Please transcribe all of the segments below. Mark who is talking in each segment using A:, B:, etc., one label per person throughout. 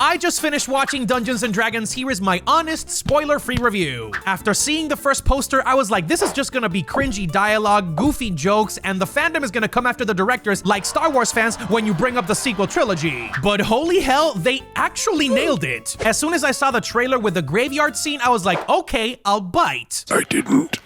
A: I just finished watching Dungeons & Dragons. Here is my honest, spoiler-free review. After seeing the first poster, I was like, this is just gonna be cringy dialogue, goofy jokes, and the fandom is gonna come after the directors like Star Wars fans when you bring up the sequel trilogy. But holy hell, they actually nailed it. As soon as I saw the trailer with the graveyard scene, I was like, okay, I'll bite.
B: I didn't.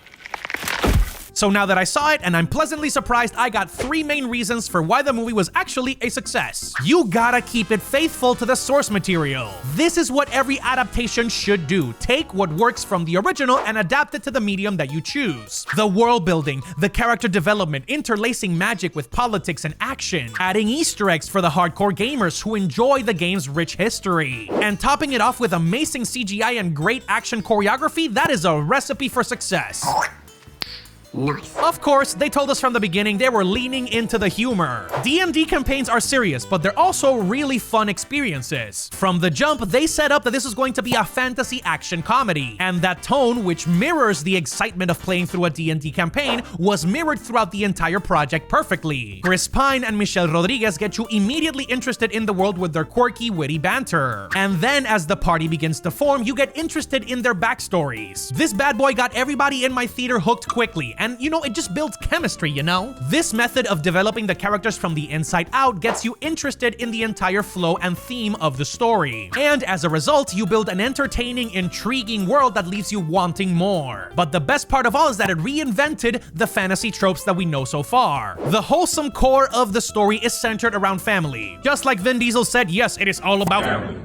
A: So now that I saw it, and I'm pleasantly surprised, I got 3 main reasons for why the movie was actually a success. You gotta keep it faithful to the source material. This is what every adaptation should do. Take what works from the original and adapt it to the medium that you choose. The world building, the character development, interlacing magic with politics and action, adding Easter eggs for the hardcore gamers who enjoy the game's rich history, and topping it off with amazing CGI and great action choreography. That is a recipe for success.
C: Nice.
A: Of course, they told us from the beginning they were leaning into the humor. D&D campaigns are serious, but they're also really fun experiences. From the jump, they set up that this is going to be a fantasy action comedy, and that tone, which mirrors the excitement of playing through a D&D campaign, was mirrored throughout the entire project perfectly. Chris Pine and Michelle Rodriguez get you immediately interested in the world with their quirky, witty banter. And then as the party begins to form, you get interested in their backstories. This bad boy got everybody in my theater hooked quickly, and you know, it just builds chemistry, you know? This method of developing the characters from the inside out gets you interested in the entire flow and theme of the story. And as a result, you build an entertaining, intriguing world that leaves you wanting more. But the best part of all is that it reinvented the fantasy tropes that we know so far. The wholesome core of the story is centered around family. Just like Vin Diesel said, yes, it is all about family.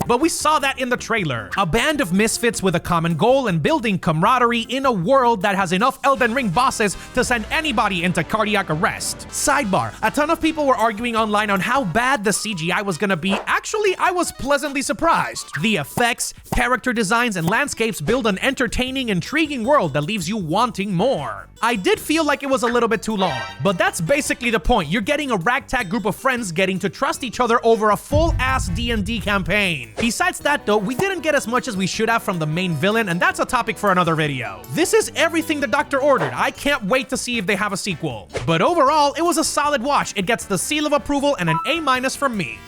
A: But we saw that in the trailer. A band of misfits with a common goal and building camaraderie in a world that has enough Elden Ring bosses to send anybody into cardiac arrest. Sidebar, a ton of people were arguing online on how bad the CGI was gonna be. Actually, I was pleasantly surprised. The effects, character designs, and landscapes build an entertaining, intriguing world that leaves you wanting more. I did feel like it was a little bit too long, but that's basically the point. You're getting a ragtag group of friends getting to trust each other over a full-ass D&D campaign. Besides that though, we didn't get as much as we should have from the main villain, and that's a topic for another video. This is everything the doctor ordered. I can't wait to see if they have a sequel. But overall, it was a solid watch. It gets the seal of approval and an A- from me.